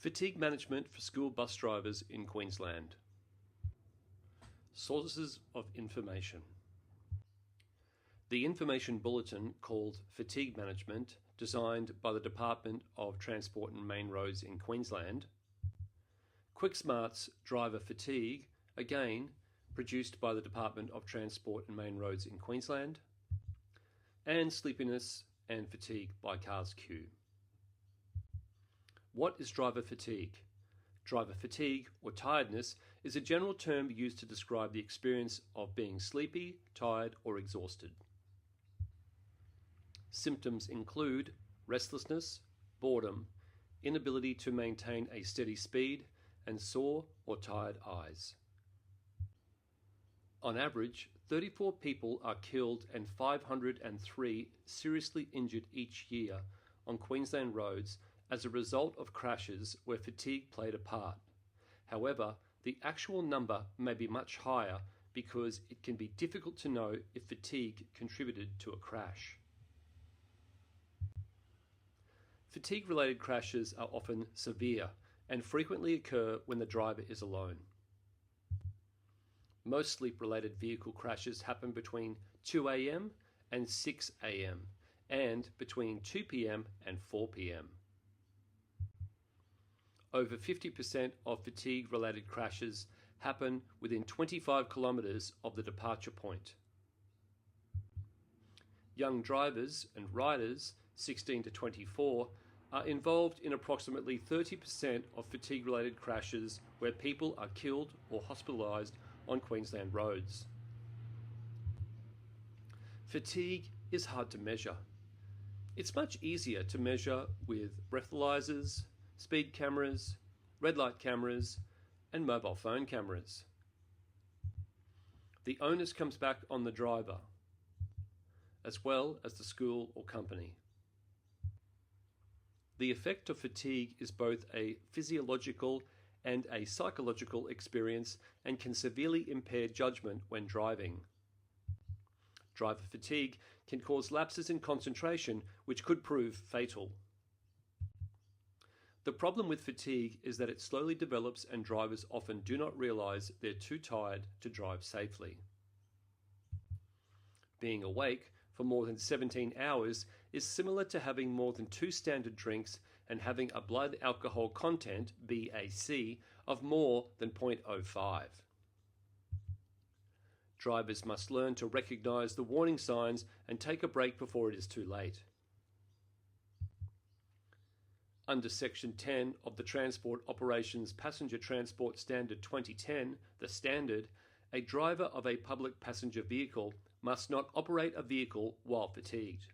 Fatigue management for school bus drivers in Queensland. Sources of information. The information bulletin called Fatigue Management, designed by the Department of Transport and Main Roads in Queensland. QuickSmart's Driver Fatigue, again produced by the Department of Transport and Main Roads in Queensland. And Sleepiness and Fatigue by Cars Q. What is driver fatigue? Driver fatigue, or tiredness, is a general term used to describe the experience of being sleepy, tired, or exhausted. Symptoms include restlessness, boredom, inability to maintain a steady speed, and sore or tired eyes. On average, 34 people are killed and 503 seriously injured each year on Queensland roads as a result of crashes where fatigue played a part. However, the actual number may be much higher because it can be difficult to know if fatigue contributed to a crash. Fatigue-related crashes are often severe and frequently occur when the driver is alone. Most sleep-related vehicle crashes happen between 2 a.m. and 6 a.m. and between 2 p.m. and 4 p.m. Over 50% of fatigue-related crashes happen within 25 kilometres of the departure point. Young drivers and riders, 16 to 24, are involved in approximately 30% of fatigue-related crashes where people are killed or hospitalised on Queensland roads. Fatigue is hard to measure. It's much easier to measure with breathalyzers, speed cameras, red light cameras, and mobile phone cameras. The onus comes back on the driver, as well as the school or company. The effect of fatigue is both a physiological and a psychological experience and can severely impair judgment when driving. Driver fatigue can cause lapses in concentration, which could prove fatal. The problem with fatigue is that it slowly develops and drivers often do not realise they're too tired to drive safely. Being awake for more than 17 hours is similar to having more than 2 standard drinks and having a blood alcohol content, BAC, of more than 0.05. Drivers must learn to recognise the warning signs and take a break before it is too late. Under Section 10 of the Transport Operations Passenger Transport Standard 2010, the standard, a driver of a public passenger vehicle must not operate a vehicle while fatigued.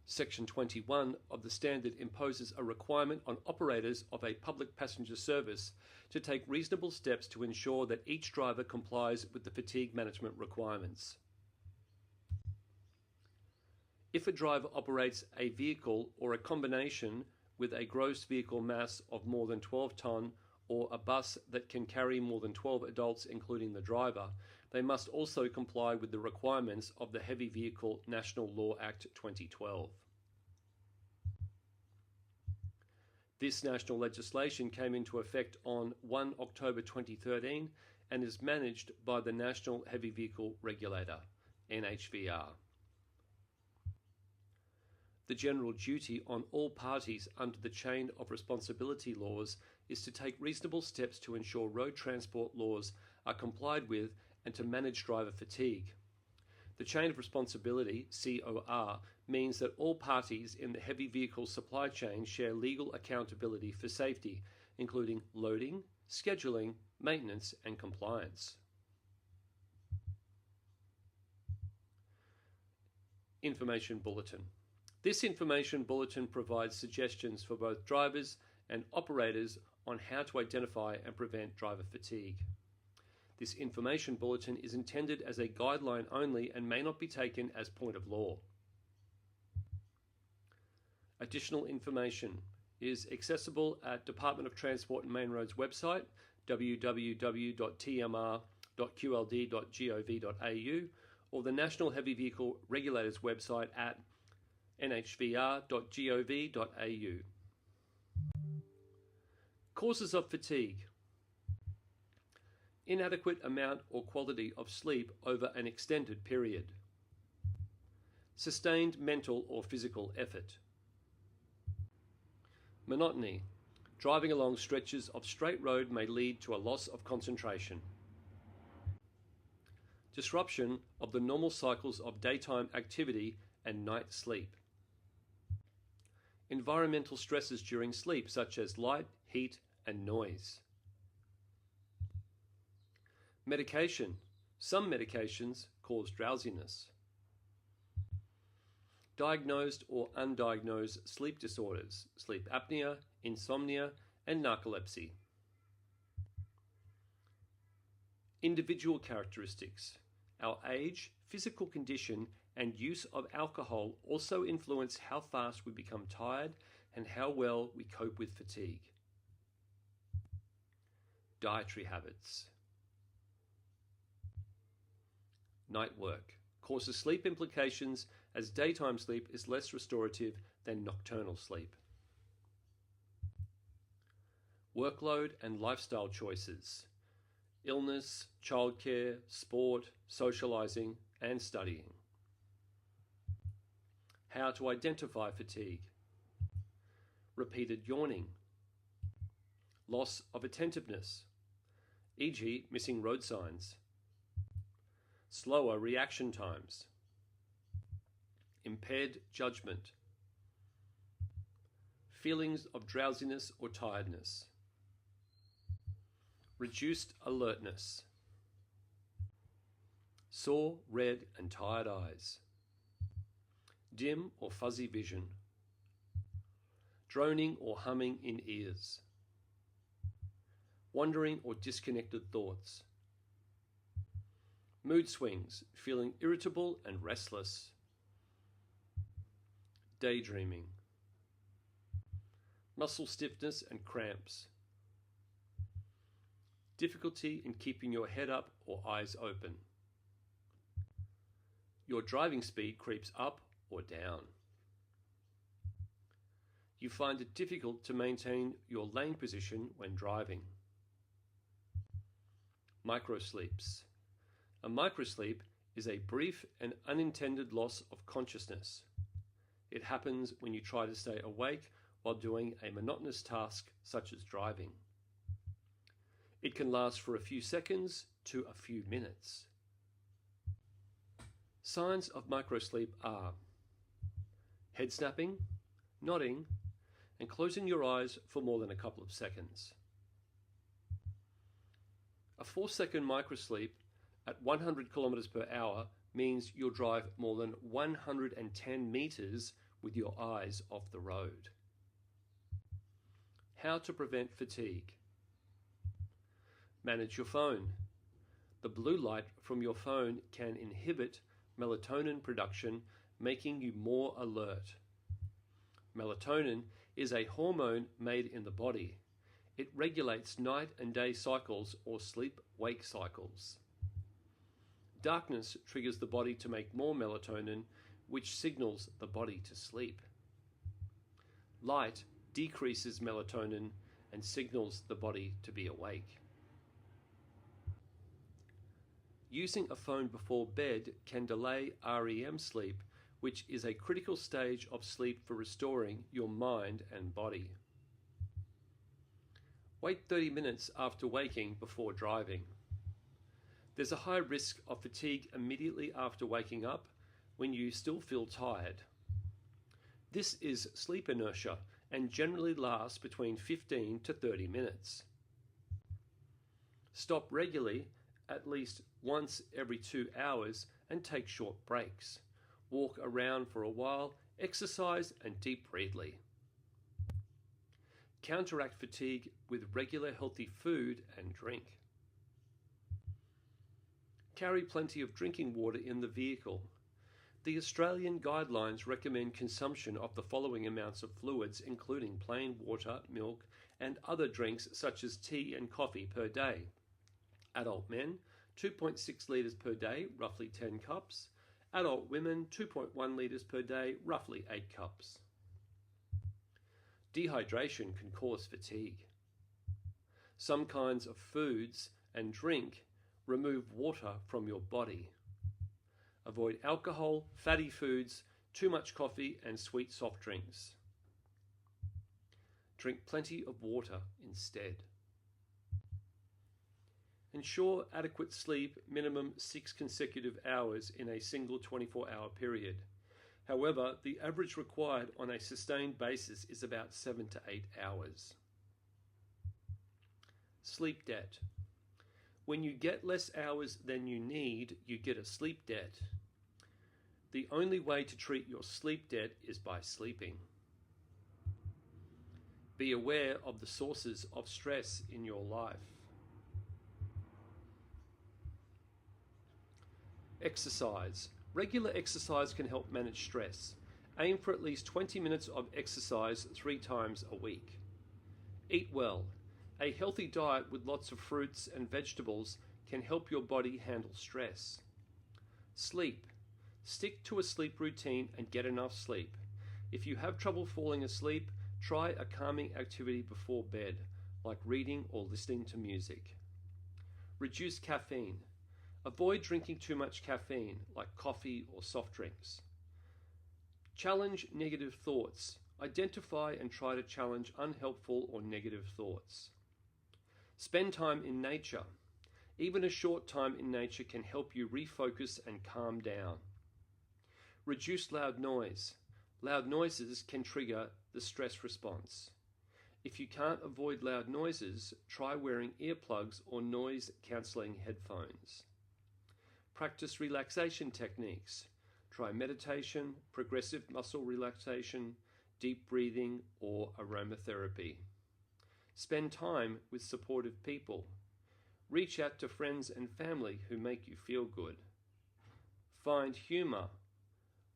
Section 21 of the standard imposes a requirement on operators of a public passenger service to take reasonable steps to ensure that each driver complies with the fatigue management requirements. If a driver operates a vehicle or a combination with a gross vehicle mass of more than 12 tonne or a bus that can carry more than 12 adults including the driver, they must also comply with the requirements of the Heavy Vehicle National Law Act 2012. This national legislation came into effect on 1 October 2013 and is managed by the National Heavy Vehicle Regulator, NHVR. The general duty on all parties under the chain of responsibility laws is to take reasonable steps to ensure road transport laws are complied with and to manage driver fatigue. The chain of responsibility, COR, means that all parties in the heavy vehicle supply chain share legal accountability for safety, including loading, scheduling, maintenance, and compliance. Information Bulletin. This information bulletin provides suggestions for both drivers and operators on how to identify and prevent driver fatigue. This information bulletin is intended as a guideline only and may not be taken as point of law. Additional information is accessible at Department of Transport and Main Roads website, www.tmr.qld.gov.au, or the National Heavy Vehicle Regulators website at nhvr.gov.au. Causes of fatigue. Inadequate amount or quality of sleep over an extended period. Sustained mental or physical effort. Monotony. Driving along stretches of straight road may lead to a loss of concentration. Disruption of the normal cycles of daytime activity and night sleep. Environmental stresses during sleep, such as light, heat, and noise. Medication. Some medications cause drowsiness. Diagnosed or undiagnosed sleep disorders, sleep apnea, insomnia, and narcolepsy. Individual characteristics. Our age, physical condition, and use of alcohol also influence how fast we become tired and how well we cope with fatigue. Dietary habits. Night work causes sleep implications as daytime sleep is less restorative than nocturnal sleep. Workload and lifestyle choices. Illness, childcare, sport, socializing, and studying. How to identify fatigue. Repeated yawning. Loss of attentiveness, e.g. missing road signs. Slower reaction times. Impaired judgment. Feelings of drowsiness or tiredness. Reduced alertness. Sore, red, and tired eyes. Dim or fuzzy vision. Droning or humming in ears. Wandering or disconnected thoughts. Mood swings, feeling irritable and restless. Daydreaming. Muscle stiffness and cramps. Difficulty in keeping your head up or eyes open. Your driving speed creeps up or down. You find it difficult to maintain your lane position when driving. Microsleeps. A microsleep is a brief and unintended loss of consciousness. It happens when you try to stay awake while doing a monotonous task such as driving. It can last for a few seconds to a few minutes. Signs of microsleep are head snapping, nodding, and closing your eyes for more than a couple of seconds. A 4-second microsleep at 100 kilometers per hour means you'll drive more than 110 meters with your eyes off the road. How to prevent fatigue. Manage your phone. The blue light from your phone can inhibit melatonin production, making you more alert. Melatonin is a hormone made in the body. It regulates night and day cycles or sleep-wake cycles. Darkness triggers the body to make more melatonin, which signals the body to sleep. Light decreases melatonin and signals the body to be awake. Using a phone before bed can delay REM sleep, which is a critical stage of sleep for restoring your mind and body. Wait 30 minutes after waking before driving. There's a high risk of fatigue immediately after waking up when you still feel tired. This is sleep inertia and generally lasts between 15 to 30 minutes. Stop regularly, at least once every 2 hours, and take short breaks. Walk around for a while, exercise, and deep breathe. Counteract fatigue with regular healthy food and drink. Carry plenty of drinking water in the vehicle. The Australian guidelines recommend consumption of the following amounts of fluids, including plain water, milk, and other drinks such as tea and coffee per day. Adult men, 2.6 litres per day, roughly 10 cups. Adult women, 2.1 litres per day, roughly 8 cups. Dehydration can cause fatigue. Some kinds of foods and drink remove water from your body. Avoid alcohol, fatty foods, too much coffee, and sweet soft drinks. Drink plenty of water instead. Ensure adequate sleep, minimum 6 consecutive hours in a single 24-hour period. However, the average required on a sustained basis is about 7 to 8 hours. Sleep debt. When you get less hours than you need, you get a sleep debt. The only way to treat your sleep debt is by sleeping. Be aware of the sources of stress in your life. Exercise. Regular exercise can help manage stress. Aim for at least 20 minutes of exercise 3 times a week. Eat well. A healthy diet with lots of fruits and vegetables can help your body handle stress. Sleep. Stick to a sleep routine and get enough sleep. If you have trouble falling asleep, try a calming activity before bed, like reading or listening to music. Reduce caffeine. Avoid drinking too much caffeine, like coffee or soft drinks. Challenge negative thoughts. Identify and try to challenge unhelpful or negative thoughts. Spend time in nature. Even a short time in nature can help you refocus and calm down. Reduce loud noise. Loud noises can trigger the stress response. If you can't avoid loud noises, try wearing earplugs or noise-cancelling headphones. Practice relaxation techniques. Try meditation, progressive muscle relaxation, deep breathing, or aromatherapy. Spend time with supportive people. Reach out to friends and family who make you feel good. Find humor.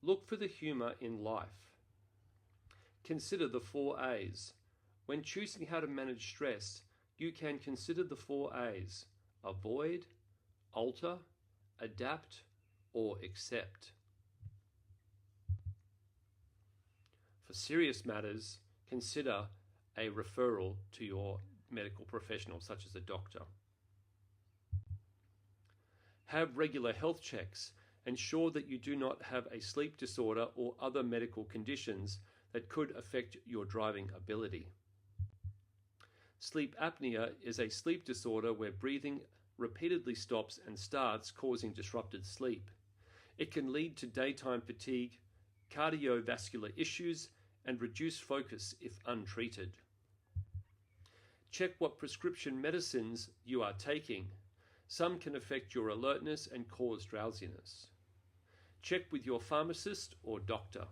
Look for the humor in life. Consider the 4 A's. When choosing how to manage stress, you can consider the 4 A's: avoid, alter, adapt, or accept. For serious matters, consider a referral to your medical professional, such as a doctor. Have regular health checks. Ensure that you do not have a sleep disorder or other medical conditions that could affect your driving ability. Sleep apnea is a sleep disorder where breathing repeatedly stops and starts, causing disrupted sleep. It can lead to daytime fatigue, cardiovascular issues, and reduced focus if untreated. Check what prescription medicines you are taking. Some can affect your alertness and cause drowsiness. Check with your pharmacist or doctor.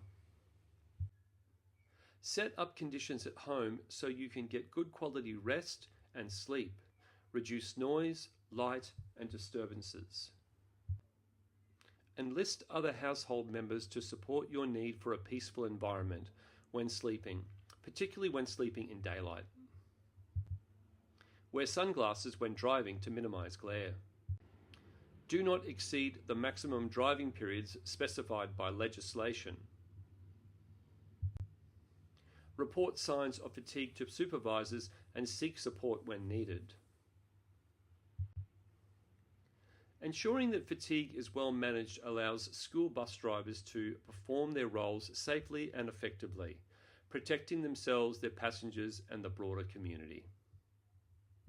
Set up conditions at home so you can get good quality rest and sleep. Reduce noise, light, and disturbances. Enlist other household members to support your need for a peaceful environment when sleeping, particularly when sleeping in daylight. Wear sunglasses when driving to minimize glare. Do not exceed the maximum driving periods specified by legislation. Report signs of fatigue to supervisors and seek support when needed. Ensuring that fatigue is well managed allows school bus drivers to perform their roles safely and effectively, protecting themselves, their passengers, and the broader community.